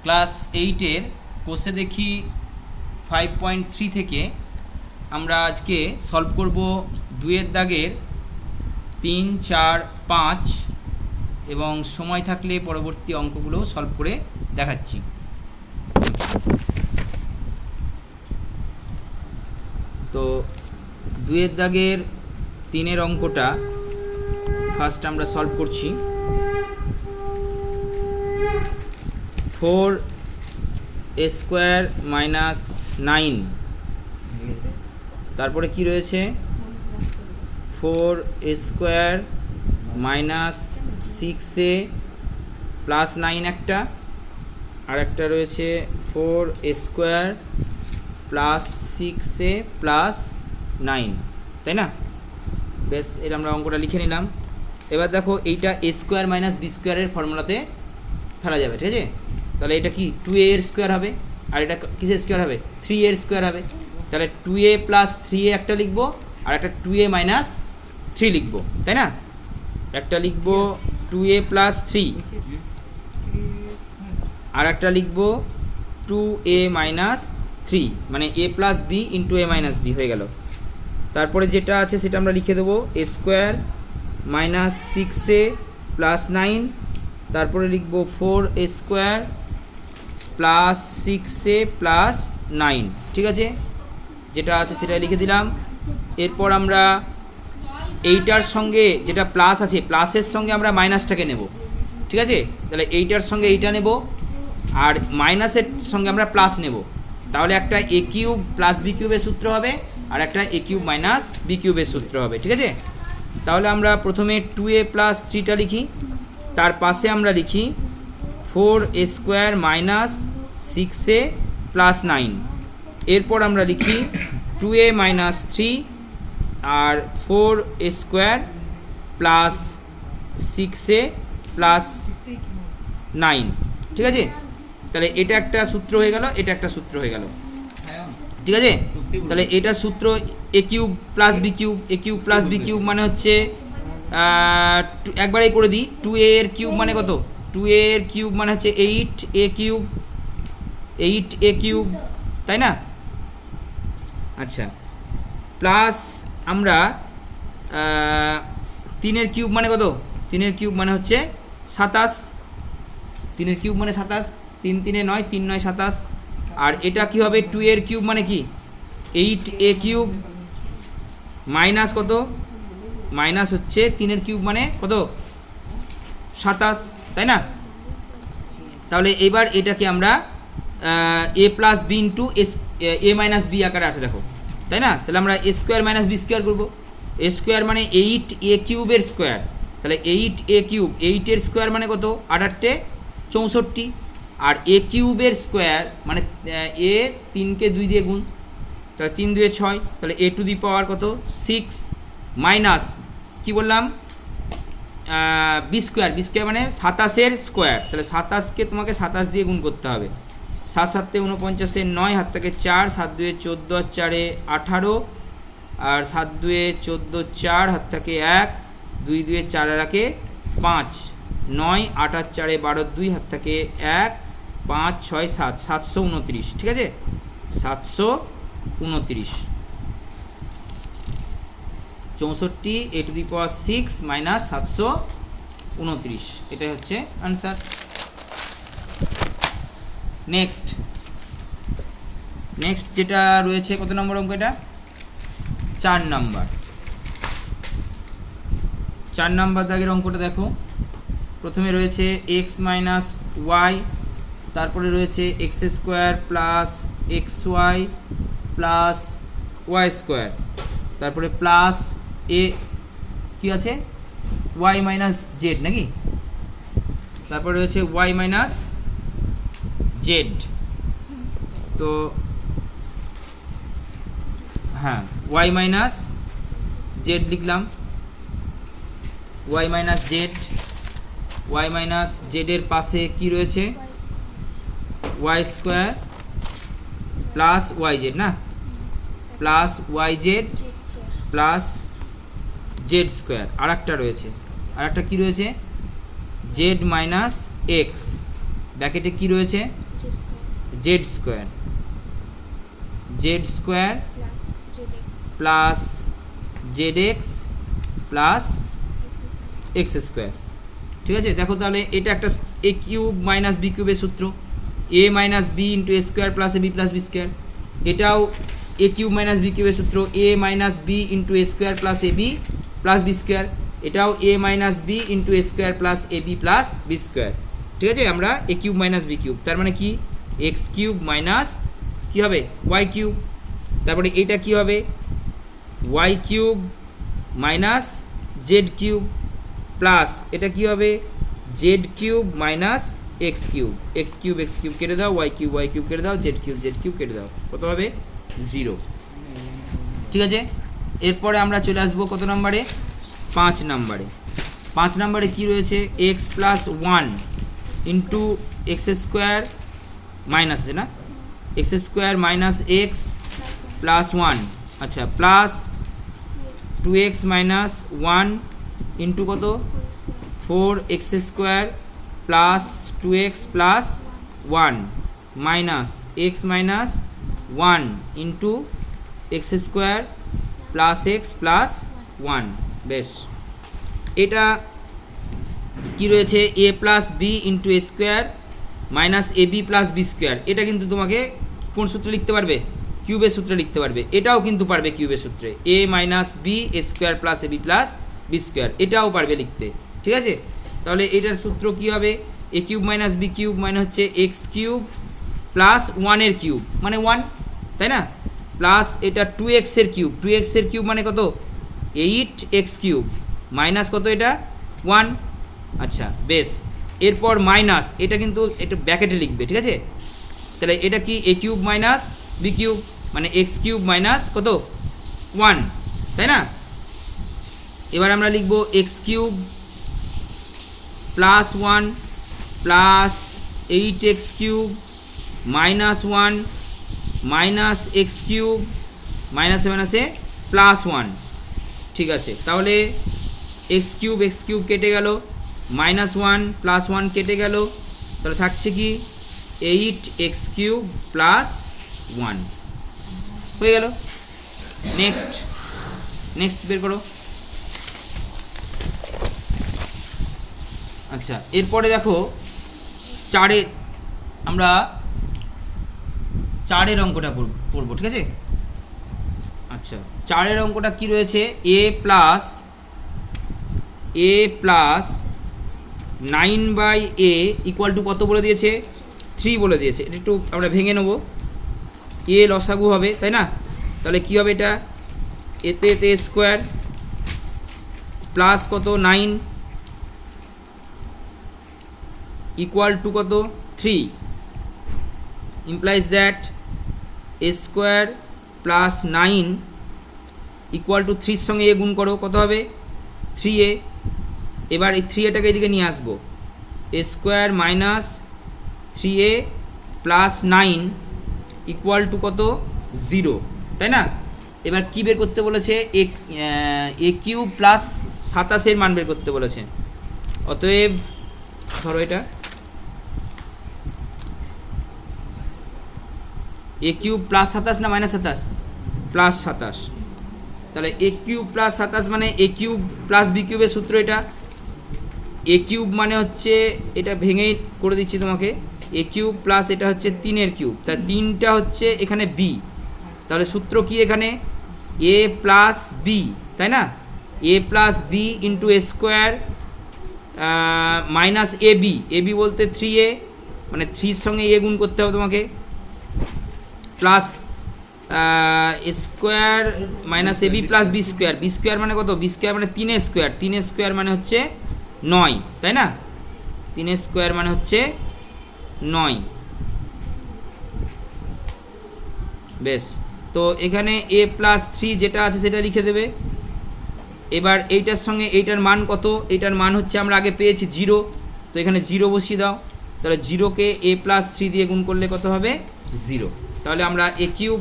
Class 8-এর কোষে দেখি 5.3 থেকে আমরা আজকে সলভ করব 2-এর দাগের 3, 4, 5 এবং সময় থাকলে পরবর্তী অঙ্কগুলো সলভ করে দেখাচ্ছি। তো 2-এর দাগের 3-এর অঙ্কটা ফার্স্ট আমরা সলভ করছি। 4 স্কোয়ার মাইনাস 9, তারপরে কি রয়েছে 4 স্কোয়ার মাইনাস 6a প্লাস 9 একটা, আর একটা রয়েছে 4 স্কোয়ার প্লাস 6a প্লাস 9, তাই না? বেশ, এটা আমরা অঙ্কটা লিখে নিলাম। এবার দেখো এইটা a স্কোয়ার মাইনাস বি স্কোয়ারের ফর্মুলাতে ফেলা যাবে, ঠিক আছে? তাহলে এটা কি 2a এর স্কোয়ার হবে, আর এটা কিসের স্কোয়ার হবে 3a এর স্কোয়ার হবে। তাহলে 2a প্লাস 3a একটা লিখবো, আর একটা 2a মাইনাস 3 লিখবো, তাই না? একটা লিখবো 2a প্লাস 3, আর একটা লিখবো 2a মাইনাস 3, মানে a plus b into a minus b হয়ে গেল। তারপরে যেটা আছে সেটা আমরা লিখে দেবো a square minus 6a plus 9, তারপরে লিখবো 4 স্কোয়ার প্লাস 6a প্লাস 9, ঠিক আছে? যেটা আছে সেটা লিখে দিলাম। এরপর আমরা এইটার সঙ্গে যেটা প্লাস আছে, প্লাসের সঙ্গে আমরা মাইনাসটাকে নেব, ঠিক আছে? তাহলে এইটার সঙ্গে এইটা নেব, আর মাইনাসের সঙ্গে আমরা প্লাস নেব। তাহলে একটা a কিউব প্লাস b কিউবের সূত্র হবে, আর একটা a কিউব মাইনাস b কিউবের সূত্র হবে, ঠিক আছে? তাহলে আমরা প্রথমে 2a প্লাস 3টা লিখি, তার পাশে আমরা লিখি 4 স্কোয়ার মাইনাস 6a প্লাস 9। এরপর আমরা লিখি 2a মাইনাস 3 আর 4 স্কোয়ার প্লাস 6a প্লাস 9, ঠিক আছে? তাহলে এটা একটা সূত্র হয়ে গেল, এটা একটা সূত্র হয়ে গেল, ঠিক আছে? তাহলে এটা সূত্র a cube plus b cube, a cube plus b cube মানে হচ্ছে একবারেই করে দিই, 2a এর কিউব মানে কত, 2a এর কিউব মানে হচ্ছে 8a কিউব, 8a কিউব, তাই না? আচ্ছা, প্লাস আমরা 3-এর কিউব মানে কত, 3-এর কিউব মানে হচ্ছে 27, 3-এর কিউব মানে 27, 3 3 9, 3 9 27। আর এটা কি হবে 2-এর কিউব মানে কি 8a কিউব মাইনাস কত, মাইনাস হচ্ছে 3-এর কিউব মানে কত 27, তাই না? তাহলে এবার এটাকে আমরা a plus B into a minus B আকারে আছে, দেখো, তাই না? তাহলে আমরা a square minus B square করবো। a স্কোয়ার মানে 8a কিউবের স্কোয়ার, তাহলে 8a কিউব, 8-এর স্কোয়ার মানে কত 8 8 64, আর a কিউবের স্কোয়ার মানে a 3কে 2 দিয়ে গুণ, তাহলে 3 2 6, তাহলে a টু দি পাওয়ার কত 6 মাইনাস কি বললাম বি স্কোয়ার, বি স্কোয়ার মানে 27-এর স্কোয়ার, তাহলে 27কে তোমাকে 27 দিয়ে গুণ করতে হবে। 7 7 49, 9 হাত থেকে 4, 7 2 14, 4 18, আর 7 2 14, 4 হাত থেকে 1, 2 2 4 রাখে 5, 9 8 8 4 12, 2 হাত থেকে 1, 5 6 7, 729, ঠিক আছে? 729 64 a to the power 6 minus 729, এটাই হচ্ছে আনসার। নেক্সট যেটা রয়েছে কত নম্বর অঙ্ক, এটা 4 নাম্বার। 4 নাম্বার দাগের অঙ্কটা দেখো। প্রথমে রয়েছে x মাইনাস ওয়াই, তারপরে রয়েছে X square plus X Y plus Y square, তারপরে প্লাস এ কি আছে ওয়াই মাইনাস জেড নাকি, তারপরে রয়েছে ওয়াই মাইনাস জেড। তো হ্যাঁ, ওয়াই মাইনাস জেড লিখলাম, Y minus Z, Y minus জেডের পাশে কি রয়েছে Y square plus Y Z, না plus Y Z plus Z square, আর একটা রয়েছে, আর একটা কী রয়েছে জেড মাইনাস এক্স, ব্র্যাকেটে কী রয়েছে Z square plus Z x plus x square. ঠিক আছে, দেখো তাহলে এটা একটা এ কিউব মাইনাস বি কিউবের সূত্র, এ minus B into A square plus A B plus B square. এটাও এ কিউব মাইনাস বি কিউবের সূত্র, এ minus B into A square plus A B plus B square. এটাও এ minus B into A square plus A B plus B square. ঠিক আছে, আমরা এ cube minus B cube, তার মানে কি এক্স কিউব মাইনাস কী হবে ওয়াই কিউব। তারপরে এটা কি হবে Y cube minus Z cube plus এটা কি হবে Z cube minus X cube কেটে দাও, ওয়াই কিউব কেটে দাও, জেড কিউব কেটে দাও, কত হবে 0। ঠিক আছে, এরপরে আমরা চলে আসবো কত নম্বরে 5 নম্বরে। 5 নম্বরে কী রয়েছে x plus 1 into x square minus আছে না, x square minus x plus 1, আচ্ছা প্লাস 2x মাইনাস 1 ইন্টু কত 4x square plus 2x plus 1 minus x minus 1 into x square plus x plus 1। বেশ, এটা কি রয়েছে এ plus B into A square minus A B plus B square. এটা কিন্তু তোমাকে কোন সূত্রে লিখতে পারবে কিউবের সূত্রে লিখতে পারবে, এটাও কিন্তু পারবে কিউবের সূত্রে এ minus B A square plus A B plus B square, এটাও পারবে লিখতে। ঠিক আছে, তাহলে এটার সূত্র কি হবে এ কিউব মাইনাস বি কিউব মানে হচ্ছে এক্স কিউব প্লাস 1 এর কিউব মানে 1, তাই না, প্লাস এটা 2x এর কিউব মানে কত 8x কিউব মাইনাস কত এটা 1। আচ্ছা বেশ, এরপর মাইনাস এটা কিন্তু এটা ব্র্যাকেটে লিখবে। ঠিক আছে, তাহলে এটা কি এ কিউব মাইনাস বি কিউব মানে এক্স কিউব মাইনাস কত 1, তাই না। এবার আমরা লিখব x cube plus 1 plus 8x cube minus 1 minus X cube মাইনাসে মাইনাসে প্লাস 1। ঠিক আছে, তাহলে এক্স কিউব কেটে গেল, মাইনাস 1 প্লাস 1 কেটে গেল, তাহলে থাকছে কি 8x কিউব প্লাস 1 হয়ে গেল। নেক্সট বের করো। আচ্ছা এরপরে দেখো আমরা 4 অঙ্কটা পড়বো। ঠিক আছে, আচ্ছা 4 অঙ্কটা কি রয়েছে এ প্লাস 9/a ইকুয়াল টু কত বলে দিয়েছে 3 বলে দিয়েছে। এটা একটু আমরা ভেঙে নেব, এ লসাগু হবে তাই না, তাহলে কি হবে এটা এতে স্কোয়ার প্লাস কত 9 ইকুয়াল টু কত 3 implies that a square plus 9 equal two 3 সঙ্গে এ গুণ করো, কত হবে 3a। এবার এই 3aটাকে এদিকে নিয়ে আসবো, A square minus 3a plus 9 equal to কত 0, তাই না। এবার কি বের করতে বলেছে এ কিউব প্লাস 27 মান বের করতে বলেছে। অতএব ধরো এটা এ কিউব প্লাস 27 না মাইনাস 27 প্লাস 27, তাহলে এ কিউব প্লাস 27 মানে এ কিউব প্লাস বি কিউবের সূত্র। এটা এ কিউব মানে হচ্ছে এটা ভেঙেই করে দিচ্ছি তোমাকে, এ কিউব প্লাস এটা হচ্ছে 3 কিউব, তা 3টা হচ্ছে এখানে বি, তাহলে সূত্র কি এখানে এ প্লাস বি, তাই না, এ plus B into A square minus A B বলতে 3a মানে 3 সঙ্গে এ গুণ করতে হবে তোমাকে, plus square minus A B plus B square মানে কত বি স্কোয়ার মানে 3a স্কোয়ার মানে হচ্ছে 9, তাই না, 3a স্কোয়ার মানে হচ্ছে 9। বেশ, তো এখানে a প্লাস 3 যেটা আছে সেটা লিখে দেবে। এবার এইটার সঙ্গে এইটার মান কত, এইটার মান হচ্ছে আমরা আগে পেয়েছি 0, তো এখানে 0 বসিয়ে দাও, তাহলে 0কে a প্লাস 3 দিয়ে গুণ করলে কত হবে 0, তাহলে আমরা এ কিউব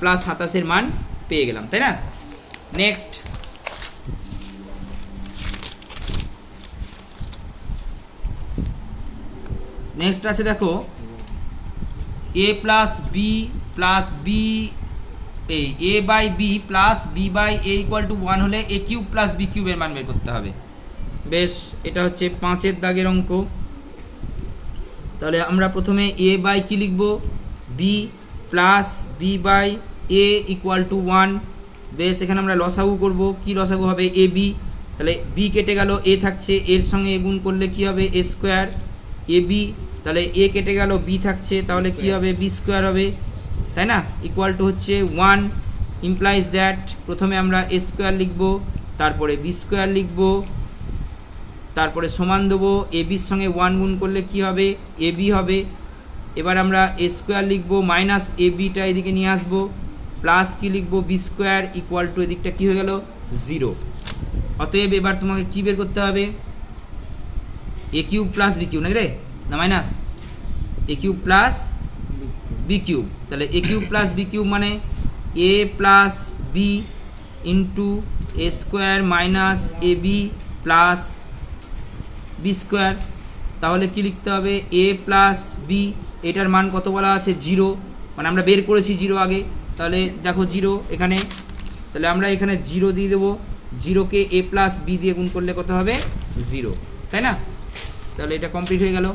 প্লাস 27 মান পেয়ে গেলাম, তাই না। নেক্সট আছে দেখো এ প্লাস বি এই A by B plus B by A equal to 1 হলে এ কিউব প্লাস বি কিউবের মান বের করতে হবে। বেশ, এটা হচ্ছে 5-এর দাগের অঙ্ক। তাহলে আমরা প্রথমে এ বাই কি লিখব, B plus B by A equal to 1। বেশ, এখানে আমরা লসাগু করব। কি লসাগু হবে, এ বি। তাহলে বি কেটে গেল, এ থাকছে, এর সঙ্গে এ গুণ করলে কি হবে, এ স্কোয়ার। এ বি, তাহলে এ কেটে গেল, বি থাকছে, তাহলে কি হবে, বি স্কোয়ার হবে, তাই না? ইকুয়াল টু হচ্ছে 1 ইমপ্লাইজ দ্যাট প্রথমে আমরা এ স্কোয়ার লিখব, তারপরে বি স্কোয়ার লিখব, তারপরে সমান দেবো, এ বির সঙ্গে 1 গুণ করলে কি হবে, এ বি হবে। এবার আমরা এ স্কোয়ার লিখবো, মাইনাস এ বিটা এদিকে নিয়ে আসবো, প্লাস কি লিখবো, বি স্কোয়ার ইকুয়াল টু এদিকটা কী হয়ে গেল, 0। অতএব এবার তোমাকে কী বের করতে হবে, এ কিউব প্লাস বি কিউব, নাকি রে, না মাইনাস এ কিউব প্লাস বি কিউব। তাহলে এ কিউব প্লাস বি কিউব মানে এ plus B into A square minus A B plus B square. তাহলে কি লিখতে হবে, এ প্লাস বি, এটার মান কত বলা আছে, 0, মানে আমরা বের করেছি 0 আগে। তাহলে দেখো 0 এখানে, তাহলে আমরা এখানে 0 দিয়ে দেবো। 0কে এ প্লাস বি দিয়ে গুণ করলে কত হবে, 0, তাই না? তাহলে এটা কমপ্লিট হয়ে গেল।